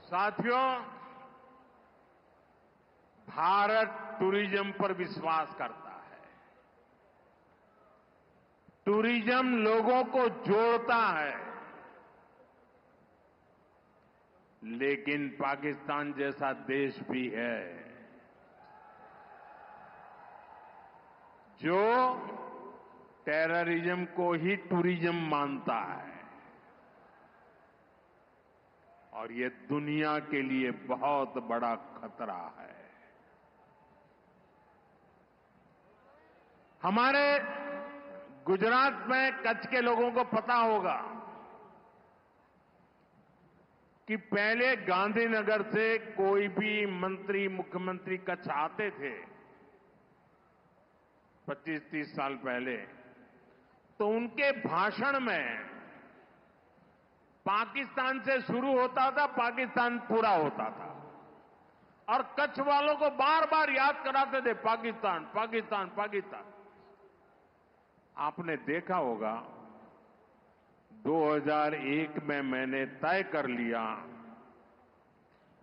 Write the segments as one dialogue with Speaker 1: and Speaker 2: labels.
Speaker 1: साथियों, भारत टूरिज्म पर विश्वास करता है। टूरिज्म लोगों को जोड़ता है, लेकिन पाकिस्तान जैसा देश भी है जो टेररिज्म को ही टूरिज्म मानता है, और ये दुनिया के लिए बहुत बड़ा खतरा है। हमारे गुजरात में कच्छ के लोगों को पता होगा कि पहले गांधीनगर से कोई भी मंत्री, मुख्यमंत्री कच्छ आते थे 25-30 साल पहले, तो उनके भाषण में पाकिस्तान से शुरू होता था, पाकिस्तान पूरा होता था, और कच्छ वालों को बार बार याद कराते थे पाकिस्तान, पाकिस्तान, पाकिस्तान। आपने देखा होगा 2001 में मैंने तय कर लिया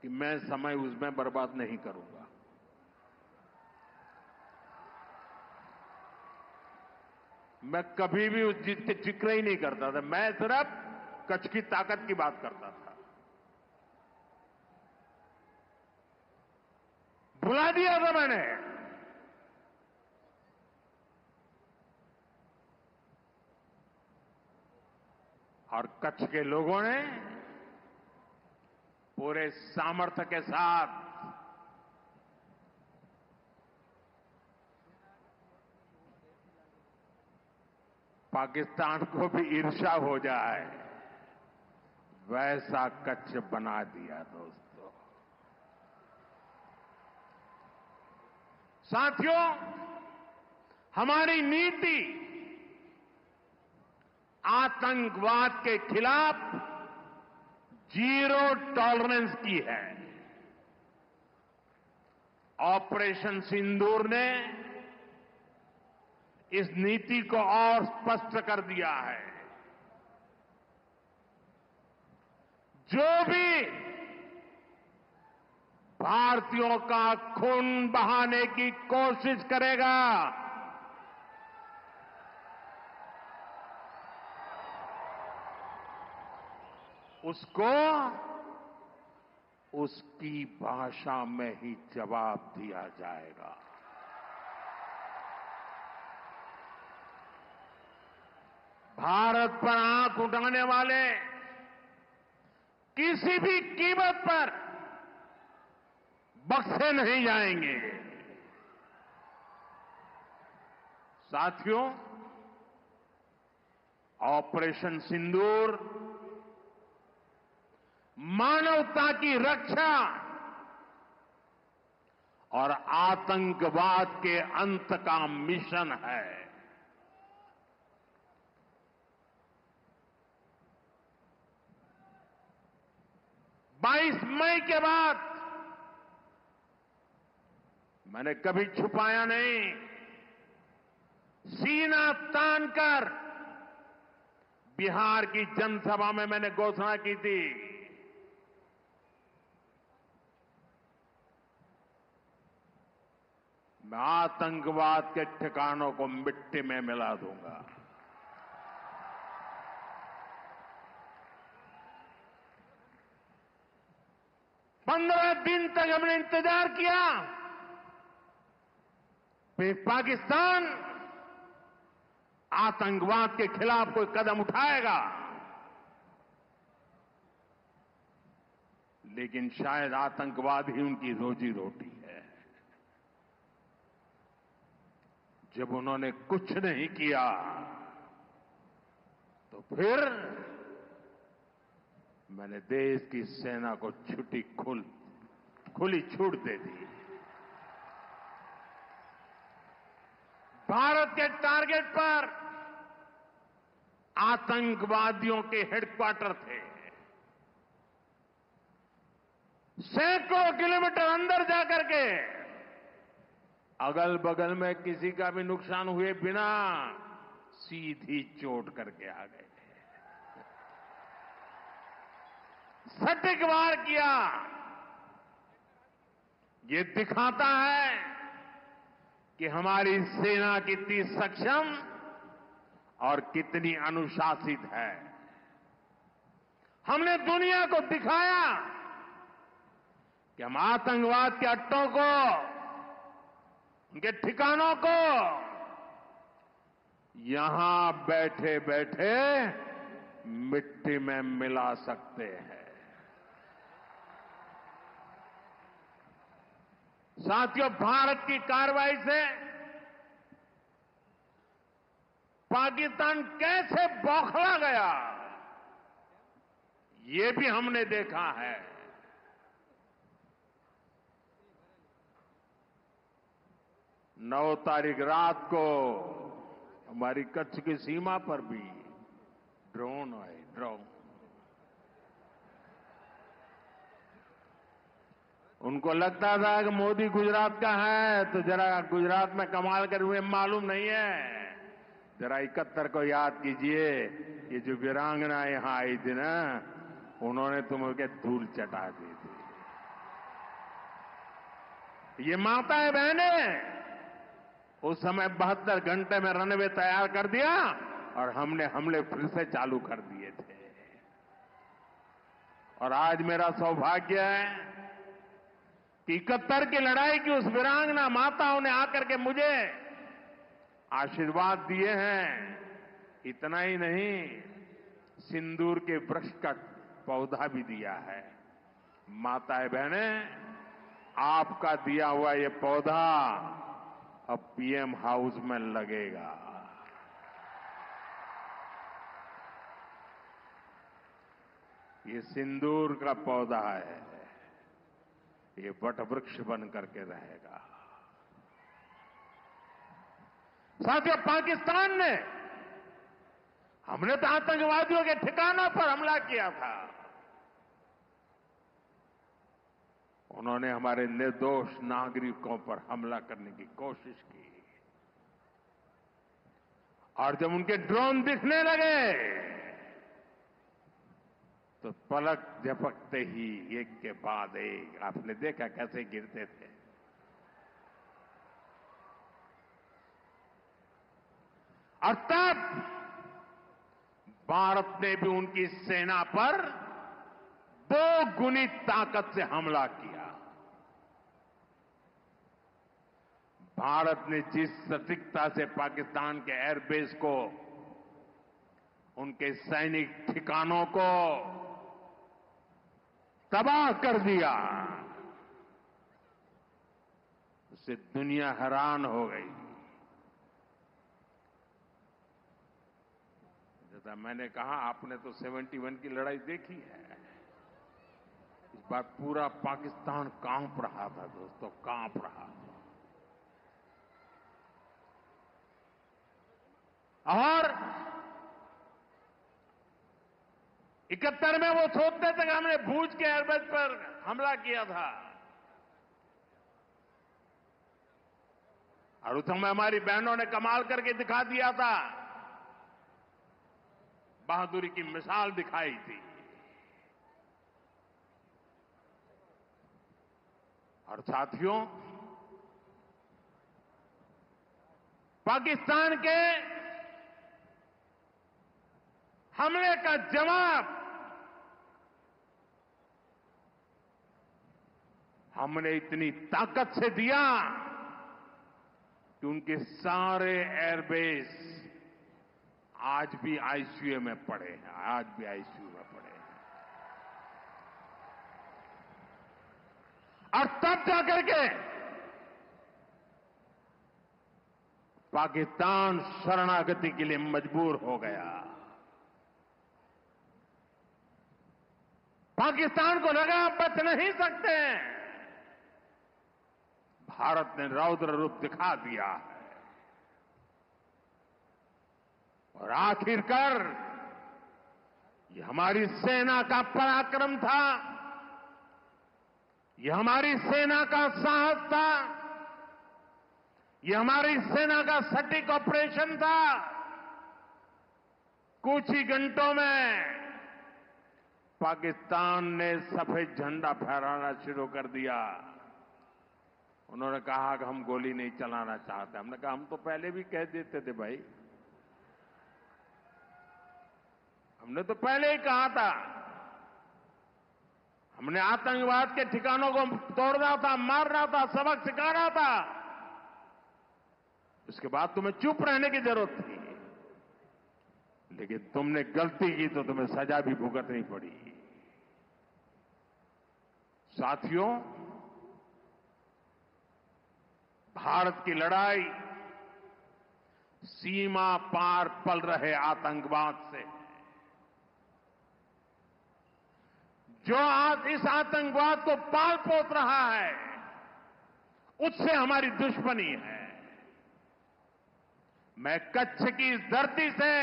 Speaker 1: कि मैं समय उसमें बर्बाद नहीं करूंगा। मैं कभी भी उस चीज के जिक्र ही नहीं करता था, मैं सिर्फ कच्छ की ताकत की बात करता था। भुला दिया था मैंने। और कच्छ के लोगों ने पूरे सामर्थ्य के साथ पाकिस्तान को भी ईर्ष्या हो जाए वैसा कच्छ बना दिया। दोस्तों, साथियों, हमारी नीति आतंकवाद के खिलाफ जीरो टॉलरेंस की है। ऑपरेशन सिंदूर ने इस नीति को और स्पष्ट कर दिया है। जो भी भारतीयों का खून बहाने की कोशिश करेगा, उसको उसकी भाषा में ही जवाब दिया जाएगा। भारत पर आंख उठाने वाले किसी भी कीमत पर बख्शे नहीं जाएंगे। साथियों, ऑपरेशन सिंदूर मानवता की रक्षा और आतंकवाद के अंत का मिशन है। 22 मई के बाद मैंने कभी छुपाया नहीं, सीना तानकर बिहार की जनसभा में मैंने घोषणा की थी, मैं आतंकवाद के ठिकानों को मिट्टी में मिला दूंगा। पंद्रह दिन तक हमने इंतजार किया, फिर पाकिस्तान आतंकवाद के खिलाफ कोई कदम उठाएगा, लेकिन शायद आतंकवाद ही उनकी रोजी रोटी है। जब उन्होंने कुछ नहीं किया तो फिर मैंने देश की सेना को खुली छूट दे दी। भारत के टारगेट पर आतंकवादियों के हेडक्वार्टर थे। सैकड़ों किलोमीटर अंदर जाकर के अगल बगल में किसी का भी नुकसान हुए बिना सीधी चोट करके आ गए। सटीक वार किया। ये दिखाता है कि हमारी सेना कितनी सक्षम और कितनी अनुशासित है। हमने दुनिया को दिखाया कि हम आतंकवाद के अड्डों को, उनके ठिकानों को यहां बैठे बैठे मिट्टी में मिला सकते हैं। साथियों, भारत की कार्रवाई से पाकिस्तान कैसे बौखला गया, ये भी हमने देखा है। 9 तारीख रात को हमारी कच्छ की सीमा पर भी ड्रोन आए, ड्रोन। उनको लगता था कि मोदी गुजरात का है, तो जरा गुजरात में कमाल कर हुए मालूम नहीं है। जरा 71 को याद कीजिए, ये जो वीरांगना यहां आई थी ना, उन्होंने तुम्हें धूल चटा दी थी। ये माताएं बहनें उस समय 72 घंटे में रनवे तैयार कर दिया और हमने हमले फिर से चालू कर दिए थे। और आज मेरा सौभाग्य है कि 71 की लड़ाई की उस वीरांगना माताओं ने आकर के मुझे आशीर्वाद दिए हैं। इतना ही नहीं, सिंदूर के वृक्ष का पौधा भी दिया है। माताएं बहनें, आपका दिया हुआ ये पौधा अब पीएम हाउस में लगेगा। ये सिंदूर का पौधा है, ये वटवृक्ष बन करके रहेगा। साथियों, पाकिस्तान ने, हमने तो आतंकवादियों के ठिकानों पर हमला किया था, उन्होंने हमारे निर्दोष नागरिकों पर हमला करने की कोशिश की। और जब उनके ड्रोन दिखने लगे तो पलक झपकते ही एक के बाद एक, आपने देखा कैसे गिरते थे। और तब भारत ने भी उनकी सेना पर 2 गुनी ताकत से हमला किया। भारत ने जिस सटीकता से पाकिस्तान के एयरबेस को, उनके सैनिक ठिकानों को तबाह कर दिया, उससे दुनिया हैरान हो गई। जैसा मैंने कहा, आपने तो 71 की लड़ाई देखी है। इस बार पूरा पाकिस्तान कांप रहा था दोस्तों, कांप रहा था। और 71 में वो सोचते थे कि हमने भूज के एयरबेस पर हमला किया था, और उस समय हमारी बहनों ने कमाल करके दिखा दिया था, बहादुरी की मिसाल दिखाई थी। और साथियों, पाकिस्तान के हमले का जवाब हमने इतनी ताकत से दिया कि उनके सारे एयरबेस आज भी आईसीयू में पड़े हैं, आज भी आईसीयू में पड़े हैं। और तब जाकर के पाकिस्तान शरणागति के लिए मजबूर हो गया। पाकिस्तान को लगा बच नहीं सकते। भारत ने रौद्र रूप दिखा दिया है और आखिरकार ये हमारी सेना का पराक्रम था, ये हमारी सेना का साहस था, ये हमारी सेना का सटीक ऑपरेशन था। कुछ ही घंटों में पाकिस्तान ने सफेद झंडा फहराना शुरू कर दिया। उन्होंने कहा कि हम गोली नहीं चलाना चाहते। हमने कहा हम तो पहले भी कह देते थे भाई, हमने तो पहले ही कहा था। हमने आतंकवाद के ठिकानों को तोड़ना था, मारना था, सबक सिखाना था। उसके बाद तुम्हें चुप रहने की जरूरत थी, लेकिन तुमने गलती की तो तुम्हें सजा भी भुगतनी पड़ी। साथियों, भारत की लड़ाई सीमा पार पल रहे आतंकवाद से। जो आज इस आतंकवाद को पाल पोस रहा है, उससे हमारी दुश्मनी है। मैं कच्छ की इस धरती से,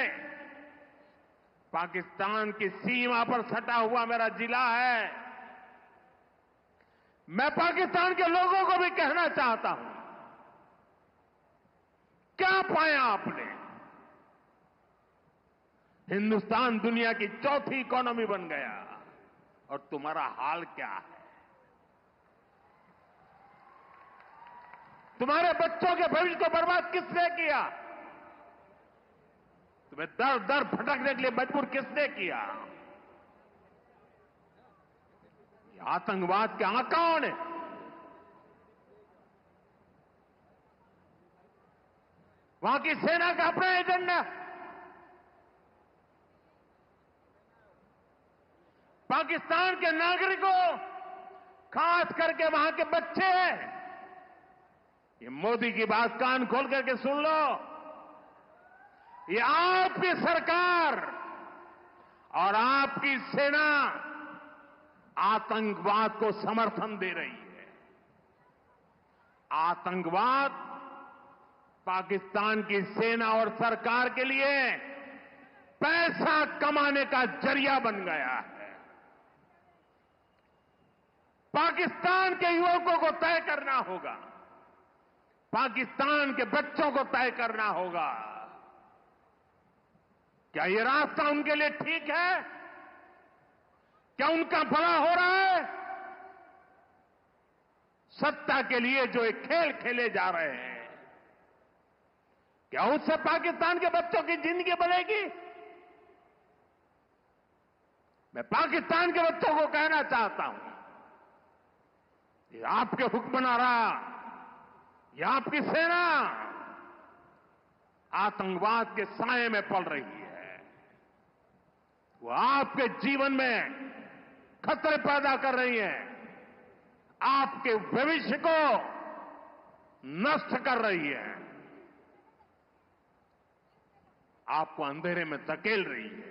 Speaker 1: पाकिस्तान की सीमा पर सटा हुआ मेरा जिला है, मैं पाकिस्तान के लोगों को भी कहना चाहता हूं, क्या पाया आपने? हिंदुस्तान दुनिया की चौथी इकोनॉमी बन गया और तुम्हारा हाल क्या है? तुम्हारे बच्चों के भविष्य को बर्बाद किसने किया? तुम्हें दर दर भटकने के लिए मजबूर किसने किया? ये आतंकवाद के आकाओं ने। वहां की सेना का अपना एजेंडा, पाकिस्तान के नागरिकों, खास करके वहां के बच्चे, ये मोदी की बात कान खोल करके सुन लो। ये आपकी सरकार और आपकी सेना आतंकवाद को समर्थन दे रही है। आतंकवाद पाकिस्तान की सेना और सरकार के लिए पैसा कमाने का जरिया बन गया है। पाकिस्तान के युवकों को तय करना होगा, पाकिस्तान के बच्चों को तय करना होगा, क्या ये रास्ता उनके लिए ठीक है? क्या उनका भला हो रहा है? सत्ता के लिए जो एक खेल खेले जा रहे हैं, क्या उससे पाकिस्तान के बच्चों की जिंदगी बनेगी? मैं पाकिस्तान के बच्चों को कहना चाहता हूं, ये आपके हुक्मनारा, ये आपकी सेना आतंकवाद के साए में पल रही है। वो आपके जीवन में खतरे पैदा कर रही है, आपके भविष्य को नष्ट कर रही है, आपको अंधेरे में धकेल रही है।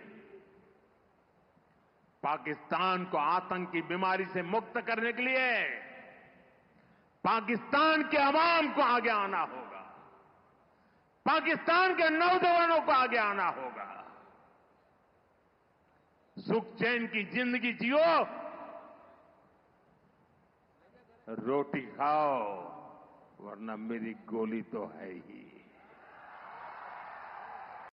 Speaker 1: पाकिस्तान को आतंक की बीमारी से मुक्त करने के लिए पाकिस्तान के अवाम को आगे आना होगा, पाकिस्तान के नौजवानों को आगे आना होगा। सुख चैन की जिंदगी जियो, रोटी खाओ, वरना मेरी गोली तो है ही।